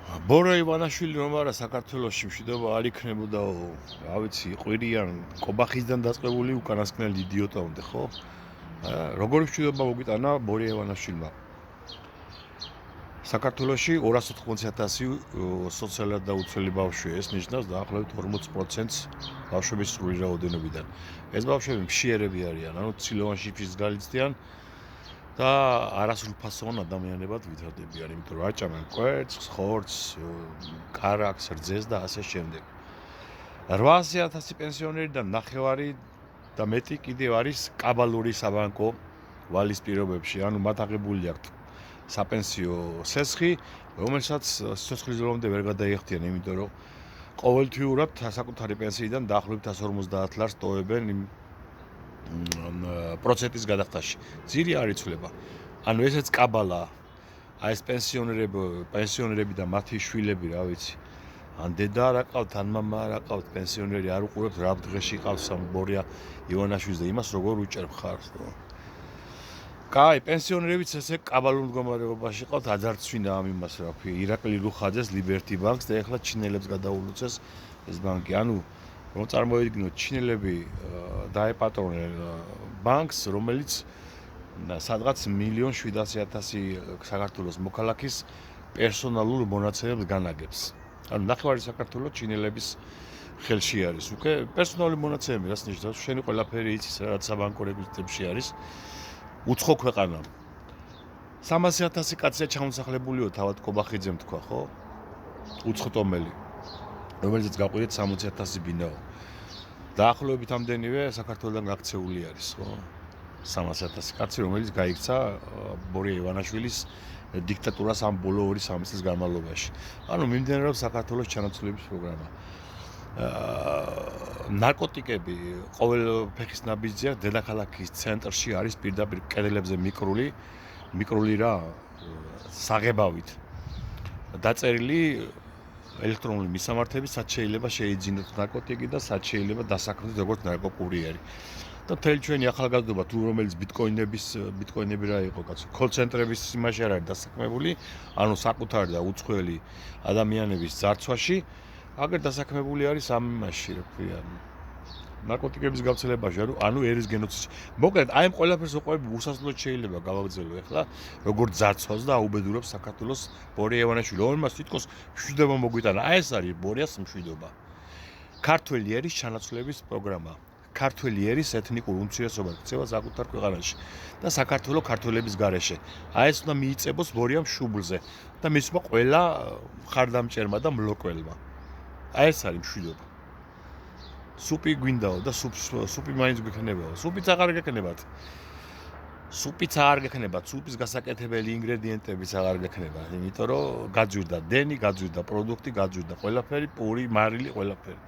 ბორა ივანაშვილი რომ არა საქართველოში მშვიდობა არ იქნებოდაო, რა ვიცი, ყვირიან კობახისგან დაწყებული უკანასკნელი იდიოტამდე, ხო? როგორი მშვიდობა მოგვიტანა ბორა ივანაშვილმა? საქართველოში 280,000 სოციალურად დაუცველი ბავშვია, ეს ნიშნავს დაახლოებით 40%-ს ბავშვების სრული რაოდენობიდან. ეს ბავშვები მშიერები არიან, ანუ ცილოვან შიფშის გალიცდიან და არასრულფასოვან ადამიანებად ვითარდებიან, იმიტომ რომ აჭამენ კვერცხს, ხორცს, კარაქს, რძეს და ასე შემდეგ. 800,000 პენსიონერიდან ნახევარი და მეტი კიდევ არის კაბალური საბანკო ვალის პირობებში, ანუ მათ აღებული აქვთ საპენსიო სესხი, რომელსაც სიცოცხლის ბოლომდე ვერ გადაიხდიან, იმიტომ რომ ყოველთვიურად საკუთარი პენსიიდან დაახლოებით 150 ლარს ტოვებენ იმ პროცენტის გადახდაში. ძირი არ იცვლება. ანუ ესეც კაბალაა. აი ეს პენსიონერები და მათი შვილები, რა ვიცი. ან დედა არ აყავთ, ან მამა არ აყავთ, პენსიონერი არ უყურებთ რა დღეში ყავს ამ ბორია ივანაშვილს და იმას როგორ უჭერებ ხარს, ხო? კაი, პენსიონერებიც ესე კაბალურ მდგომარეობაში ყავთ, აძარცვინა ამ იმას, რა ქვია, ირაკლი რუხაძეს Liberty Bank-ს და ეხლა ჩინელებს გადაულოცეს ეს ბანკი. ანუ რომ წარმოიდგინოთ, ჩინელები დაეპატრონენ ბანკს, რომელიც სადღაც 1,700,000 საქართველოს მოქალაქის პერსონალურ მონაცემებს განაგებს. ანუ ნახევარი საქართველოს ჩინელების ხელში არის. უკვე პერსონალური მონაცემები რას ნიშნავს? შენი ყველაფერი იცის, რაც საბანკო რეგვიზიტებში არის. უცხო ქვეყანა. 300,000 კაცია ჩამოსახლებულიო, თავად კობახიძემ თქვა, ხო? უცხოტომელი, რომელზეც გაყვირეთ 60,000 ბინაო. დაახლოებით ამდენივე საქართველოსთან გაქცეული არის, ხო? 300,000 კაცი, რომელიც გაიქცა ბორია ივანაშვილის დიქტატურას ამ ბოლო 2-3 წლის განმავლობაში. ანუ მიმდინარეობს საქართველოს ჩანაცვლების პროგრამა. ნარკოტიკები ყოველ ფეხის ნაბიჯზე დედაქალაქის ცენტრში არის პირდაპირ კედლებზე მიკრული რა საღებავით დაწერილი ელექტრონული მისამართები, სად შეიძლება შეიძინოთ ნარკოტიკი და სად შეიძლება დასაქმდეთ როგორც ნარკოკურიერი. და მთელი ჩვენი ახალგაზრდობა თუ რომელიც ბიტკოინები რა იყო კაცო, კოლ-ცენტრების იმაში არ არის დასაქმებული, ანუ საკუთარი და უცხოელი ადამიანების ძარცვაში, აგერ დასაქმებული არის ამ იმაში, რა ქვია, ნარკოტიკების გავრცელებაში, ანუ ერის გენოციდში. მოკლედ, აი ამ ყველაფერს უყურებ უსასრულოდ შეიძლება გავაგრძელო ახლა, როგორც ძარცვას და აუბედურებს საქართველოს ბორია ივანაშვილი, რომელმაც თითქოს მშვიდობა მოგვიტანა. აი ეს არის ბორიას მშვიდობა. ქართველი ერის ჩანაცვლების პროგრამა. ქართველი ერის ეთნიკურ უმცირესობას ქცევა საკუთარ ქვეყანაში და საქართველოს ქართველების გარეშე. აი ეს უნდა მიიწებოს ბორიამ შუბლზე და მისმა ყველა მხარდამჭერმა და მლოკველმა. აი ეს არის მშვიდობა. სუპი გვინდაო და სუპი მაინც გექნებაო. სუპიც აღარ გექნებათ. სუპის გასაკეთებელი ინგრედიენტებიც აღარ გექნებათ, იმიტომ რომ გაძვირდა დენი, გაძვირდა პროდუქტი, გაძვირდა ყველაფერი, პური, მარილი, ყველაფერი.